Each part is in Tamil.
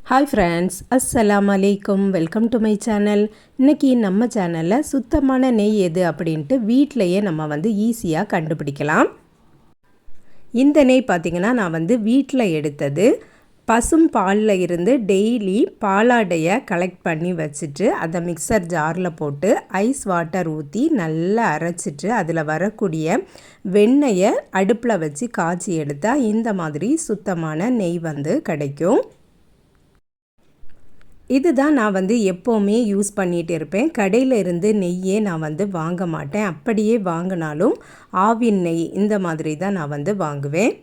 ஹாய் ஃப்ரெண்ட்ஸ், அஸ்ஸலாமு அலைக்கும். Welcome to my channel. இன்றைக்கி நம்ம சேனலில் சுத்தமான நெய் எது அப்படின்ட்டு வீட்டிலையே நம்ம ஈஸியாக கண்டுபிடிக்கலாம். இந்த நெய் பார்த்திங்கன்னா நான் வீட்டில் எடுத்தது. பசும் பாலில் இருந்து டெய்லி பாலாடையை கலெக்ட் பண்ணி வச்சுட்டு அதை மிக்சர் ஜாரில் போட்டு ஐஸ் வாட்டர் ஊற்றி நல்லா அரைச்சிட்டு அதில் வரக்கூடிய வெண்ணெயை அடுப்பில் வச்சு காய்ச்சி எடுத்தால் இந்த மாதிரி சுத்தமான நெய் கிடைக்கும். இதுதான் நான் எப்போவுமே யூஸ் பண்ணிகிட்டு இருப்பேன். கடையில் இருந்து நெய்யே நான் வாங்க மாட்டேன். அப்படியே வாங்கினாலும் ஆவின் நெய் இந்த மாதிரி தான் நான் வாங்குவேன்.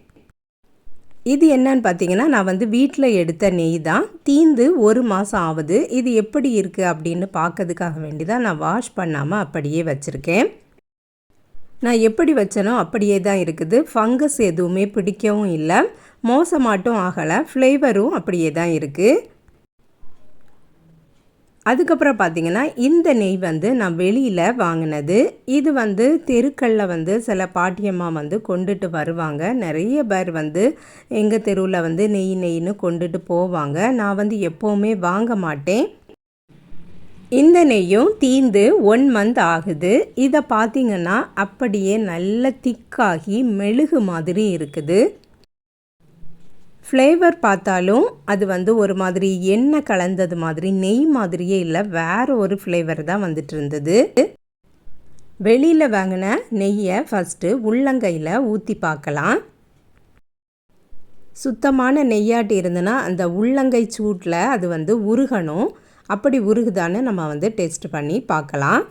இது என்னன்னு பார்த்தீங்கன்னா நான் வீட்டில் எடுத்த நெய் தான். தீந்து 1 மாதம் ஆகுது. இது எப்படி இருக்குது அப்படின்னு பார்க்கறதுக்காக வேண்டி தான் நான் வாஷ் பண்ணாமல் அப்படியே வச்சுருக்கேன். நான் எப்படி வச்சேனோ அப்படியே தான் இருக்குது. ஃபங்கஸ் எதுவுமே பிடிக்கவும் இல்லை, மோசமாட்டும் ஆகலை. ஃப்ளேவரும் அப்படியே தான் இருக்குது. அதுக்கப்புறம் பார்த்திங்கன்னா இந்த நெய் நான் வெளியில் வாங்கினது. இது தெருக்களில் சில பாட்டியம்மா கொண்டுட்டு வருவாங்க. நிறைய பேர் எங்கள் தெருவில் நெய்ன்னு கொண்டுட்டு போவாங்க. நான் எப்போவுமே வாங்க மாட்டேன். இந்த நெய்யும் தீந்து 1 மந்த் ஆகுது. இதை பார்த்திங்கன்னா அப்படியே நல்ல திக்காகி மெழுகு மாதிரி இருக்குது. ஃப்ளேவர் பார்த்தாலும் அது ஒரு மாதிரி எண்ணெய் கலந்தது மாதிரி, நெய் மாதிரியே இல்லை, வேறு ஒரு ஃப்ளேவர் தான் இருந்தது. வெளியில் வாங்கின நெய்யை ஃபஸ்ட்டு உள்ளங்கையில் ஊற்றி பார்க்கலாம். சுத்தமான நெய்யாட்டி இருந்ததுன்னா அந்த உள்ளங்கை சூட்டில் அது உருகணும். அப்படி உருகுதான்னு நம்ம டெஸ்ட் பண்ணி பார்க்கலாம்.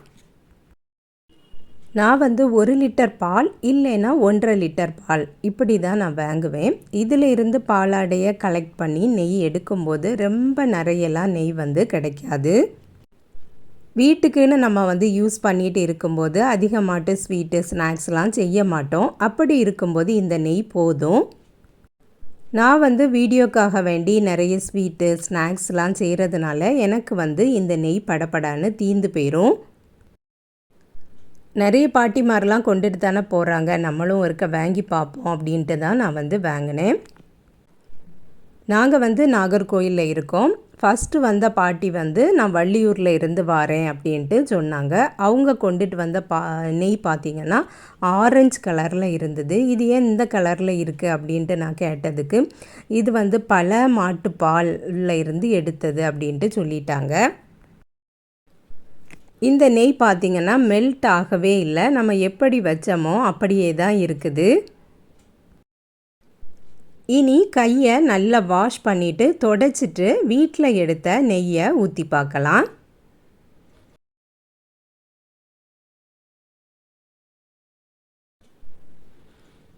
நான் 1 லிட்டர் பால் இல்லைன்னா 1.5 லிட்டர் பால் இப்படி தான் நான் வாங்குவேன். இதில் இருந்து பாலாடையை கலெக்ட் பண்ணி நெய் எடுக்கும்போது ரொம்ப நிறையலாம் நெய் கிடைக்காது. வீட்டுக்குன்னு நம்ம யூஸ் பண்ணிகிட்டு இருக்கும்போது அதிகமாட்டு ஸ்வீட்டு ஸ்நாக்ஸ்லாம் செய்ய மாட்டோம். அப்படி இருக்கும்போது இந்த நெய் போதும். நான் வீடியோக்காக வேண்டி நிறைய ஸ்வீட்டு ஸ்நாக்ஸ்லாம் செய்கிறதுனால எனக்கு இந்த நெய் படப்படான்னு தீந்து போயிடும். நிறைய பாட்டிமாரெலாம் கொண்டுட்டு தானே போகிறாங்க, நம்மளும் இருக்க வாங்கி பார்ப்போம் அப்படின்ட்டு தான் நான் வாங்கினேன். நாங்கள் நாகர்கோயிலில் இருக்கோம். ஃபஸ்ட்டு வந்த பாட்டி நான் வள்ளியூரில் இருந்து வரேன் அப்படின்ட்டு சொன்னாங்க. அவங்க கொண்டுட்டு வந்த நெய் பார்த்திங்கன்னா ஆரஞ்சு கலரில் இருந்தது. இது ஏன் இந்த கலரில் இருக்குது அப்படின்ட்டு நான் கேட்டதுக்கு இது பல மாட்டுப்பாலில் இருந்து எடுத்தது அப்படின்ட்டு சொல்லிட்டாங்க. இந்த நெய் பார்த்திங்கன்னா மெல்ட் ஆகவே இல்லை. நம்ம எப்படி வச்சோமோ அப்படியே தான் இருக்குது. இனி கையை நல்லா வாஷ் பண்ணிவிட்டு தொடச்சிட்டு வீட்டில் எடுத்த நெய்யை ஊற்றி பார்க்கலாம்.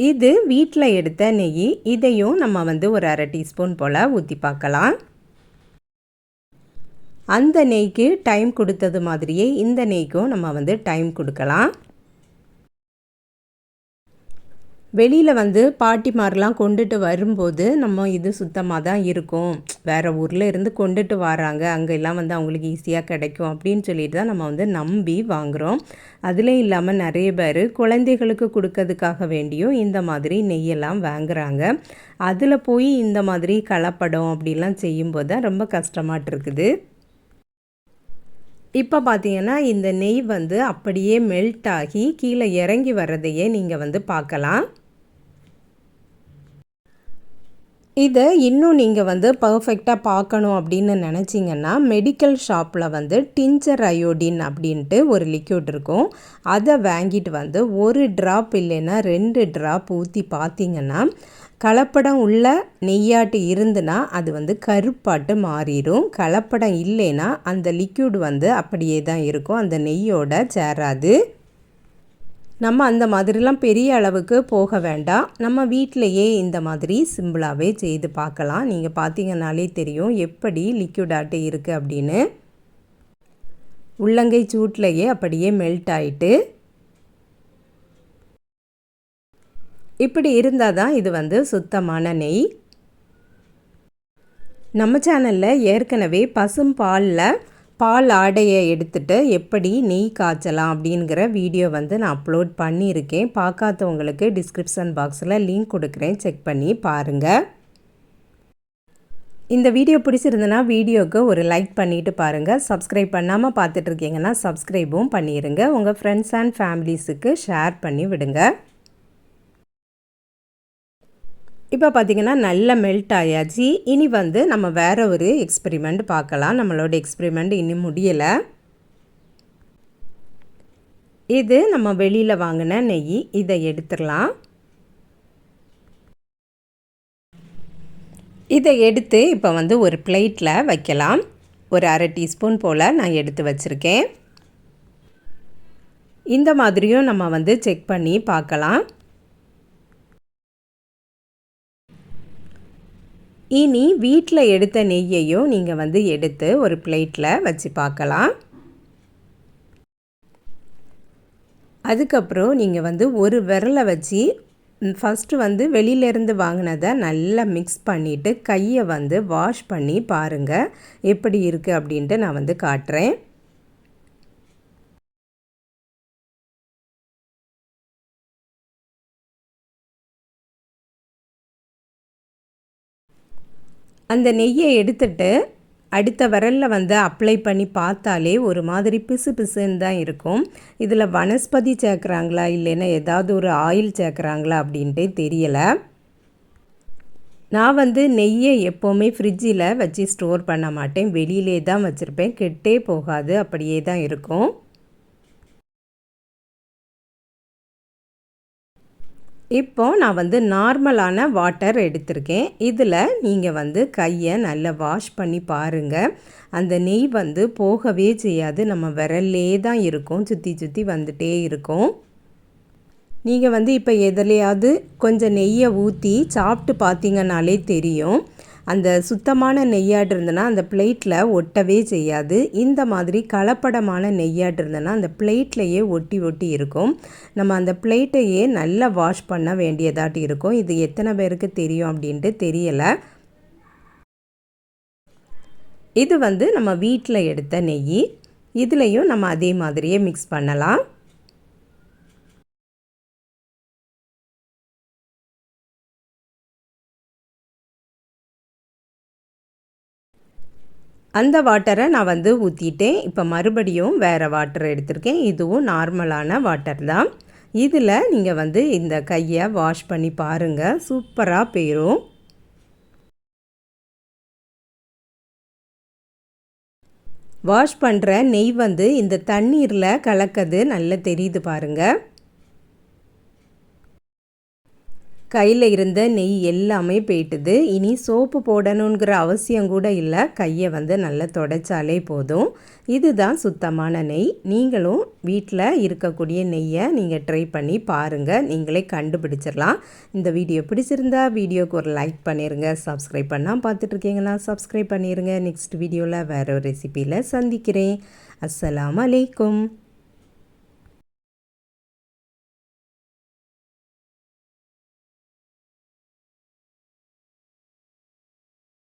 இது வீட்டில் எடுத்த நெய். இதையும் நம்ம ஒரு 1/2 டீஸ்பூன் போல் ஊற்றி பார்க்கலாம். அந்த நெய்க்கு டைம் கொடுத்தது மாதிரியே இந்த நெய்க்கும் நம்ம டைம் கொடுக்கலாம். வெளியில் பாட்டிமாரெலாம் கொண்டுட்டு வரும்போது நம்ம இது சுத்தமாக தான் இருக்கும், வேறு ஊரில் இருந்து கொண்டுட்டு வராங்க, அங்கெல்லாம் அவங்களுக்கு ஈஸியாக கிடைக்கும் அப்படின்னு சொல்லிட்டு தான் நம்ம நம்பி வாங்குகிறோம். அதுலேயும் இல்லாமல் நிறைய பேர் குழந்தைகளுக்கு கொடுக்கறதுக்காக வேண்டியும் இந்த மாதிரி நெய்யெல்லாம் வாங்குகிறாங்க. அதில் போய் இந்த மாதிரி கலப்படம் அப்படிலாம் செய்யும்போது தான் ரொம்ப கஷ்டமாட்டு இருக்குது. இப்போ பார்த்தீங்கன்னா இந்த நெய் அப்படியே மெல்ட் ஆகி கீழே இறங்கி வர்றதையே நீங்கள் பார்க்கலாம். இதை இன்னும் நீங்கள் பர்ஃபெக்டாக பார்க்கணும் அப்படின்னு நினச்சிங்கன்னா மெடிக்கல் ஷாப்பில் டிஞ்சர் அயோடின் அப்படின்ட்டு ஒரு லிக்யூட் இருக்கும். அதை வாங்கிட்டு 1 ட்ராப் இல்லைன்னா 2 ட்ராப் ஊற்றி பார்த்தீங்கன்னா கலப்படம் உள்ள நெய்யாட்டு இருந்துன்னா அது கருப்பாட்டு மாறிடும். கலப்படம் இல்லைன்னா அந்த லிக்யூட் அப்படியே தான் இருக்கும், அந்த நெய்யோட சேராது. நம்ம அந்த மாதிரிலாம் பெரிய அளவுக்கு போக வேண்டாம். நம்ம வீட்டிலையே இந்த மாதிரி சிம்பிளாகவே செய்து பார்க்கலாம். நீங்கள் பார்த்தீங்கன்னாலே தெரியும் எப்படி லிக்யூடாட்டு இருக்குது அப்படின்னு. உள்ளங்கை சூட்லையே அப்படியே மெல்ட் ஆகிட்டு இப்படி இருந்தால் தான் இது சுத்தமான நெய். நம்ம சேனலில் ஏற்கனவே பசும் பால் ஆடையை எடுத்துகிட்டு எப்படி நெய் காய்ச்சலாம் அப்படிங்கிற வீடியோ நான் அப்லோட் பண்ணியிருக்கேன். பார்க்காதவங்களுக்கு டிஸ்கிரிப்ஷன் பாக்ஸில் லிங்க் கொடுக்குறேன், செக் பண்ணி பாருங்கள். இந்த வீடியோ பிடிச்சிருந்தனா வீடியோவுக்கு ஒரு லைக் பண்ணிவிட்டு பாருங்கள். சப்ஸ்கிரைப் பண்ணாமல் பார்த்துட்ருக்கீங்கன்னா சப்ஸ்கிரைபும் பண்ணிடுங்க. உங்கள் ஃப்ரெண்ட்ஸ் அண்ட் ஃபேமிலிஸுக்கு ஷேர் பண்ணி விடுங்க. இப்போ பார்த்திங்கன்னா நல்லா மெல்ட் ஆயாச்சு. இனி வந்து நம்ம வேறு ஒரு எக்ஸ்பெரிமெண்ட் பார்க்கலாம். நம்மளோட எக்ஸ்பெரிமெண்ட் இன்னும் முடியலை. இது நம்ம வெளியில் வாங்கின நெய். இதை எடுத்துடலாம். இதை எடுத்து இப்போ வந்து ஒரு பிளேட்டில் வைக்கலாம். ஒரு அரை டீஸ்பூன் போல் நான் எடுத்து வச்சுருக்கேன். இந்த மாதிரியும் நம்ம வந்து செக் பண்ணி பார்க்கலாம். இனி வீட்டில் எடுத்த நெய்யையும் நீங்கள் வந்து எடுத்து ஒரு பிளேட்டில் வச்சு பார்க்கலாம். அதுக்கப்புறம் நீங்கள் வந்து ஒரு விரலை வச்சு ஃபஸ்ட்டு வந்து வெளியிலேருந்து வாங்கினதை நல்லா மிக்ஸ் பண்ணிவிட்டு கையை வந்து வாஷ் பண்ணி பாருங்கள் எப்படி இருக்குது அப்படின்ட்டு நான் வந்து காட்டுறேன். அந்த நெய்யை எடுத்துட்டு அடுத்த விரலில் வந்து அப்ளை பண்ணி பார்த்தாலே ஒரு மாதிரி பிசு பிசுன்னு தான் இருக்கும். இதில் வனஸ்பதி சேர்க்குறாங்களா இல்லைன்னா ஏதாவது ஒரு ஆயில் சேர்க்குறாங்களா அப்படின்ட்டே தெரியலை. நான் வந்து நெய்யை எப்போவுமே ஃப்ரிட்ஜில் வச்சு ஸ்டோர் பண்ண மாட்டேன். வெளியிலே தான் வச்சுருப்பேன். கெட்டே போகாது, அப்படியே தான் இருக்கும். இப்போ நான் வந்து நார்மலான வாட்டர் எடுத்திருக்கேன். இதில் நீங்கள் வந்து கையை நல்லா வாஷ் பண்ணி பாருங்கள். அந்த நெய் வந்து போகவே செய்யாது. நம்ம விரல்லே தான் இருக்கும், சுற்றி சுற்றி வந்துட்டே இருக்கும். நீங்கள் வந்து இப்போ எதுலையாவது கொஞ்சம் நெய்யை ஊற்றி சாப்பிட்டு பார்த்தீங்கன்னாலே தெரியும். அந்த சுத்தமான நெய்யாட்டு இருந்ததுன்னா அந்த பிளேட்டில் ஒட்டவே செய்யாது. இந்த மாதிரி கலப்படமான நெய்யாட்டு இருந்ததுன்னா அந்த பிளேட்லையே ஒட்டி ஒட்டி இருக்கும். நம்ம அந்த பிளேட்டையே நல்லா வாஷ் பண்ண வேண்டியதாட்டு இருக்கும். இது எத்தனை பேருக்கு தெரியும் அப்படின்ட்டு தெரியலை. இது வந்து நம்ம வீட்டில் எடுத்த நெய். இதுலேயும் நம்ம அதே மாதிரியே மிக்ஸ் பண்ணலாம். அந்த வாட்டரை நான் வந்து ஊற்றிட்டேன். இப்போ மறுபடியும் வேறு வாட்டர் எடுத்திருக்கேன். இதுவும் நார்மலான வாட்டர் தான். இதில் நீங்கள் வந்து இந்த கையை வாஷ் பண்ணி பாருங்கள். சூப்பராக போயிடும். வாஷ் பண்ணுற நெய் வந்து இந்த தண்ணீரில் கலக்கிறது நல்லா தெரியுது பாருங்கள். கையில் இருந்த நெய் எல்லாமே போயிட்டுது. இனி சோப்பு போடணுங்கிற அவசியம் கூட இல்லை. கையை வந்து நல்லா துடைச்சாலே போதும். இதுதான் சுத்தமான நெய். நீங்களும் வீட்டில் இருக்கக்கூடிய நெய்யை நீங்கள் ட்ரை பண்ணி பாருங்கள். நீங்களே கண்டுபிடிச்சிடலாம். இந்த வீடியோ பிடிச்சிருந்தா வீடியோக்கு ஒரு லைக் பண்ணிடுங்க. சப்ஸ்கிரைப் பண்ணால் பார்த்துட்ருக்கீங்கன்னா சப்ஸ்கிரைப் பண்ணிடுங்க. நெக்ஸ்ட் வீடியோவில் வேறு ஒரு ரெசிப்பியில் சந்திக்கிறேன். அஸ்ஸலாமு அலைக்கும்.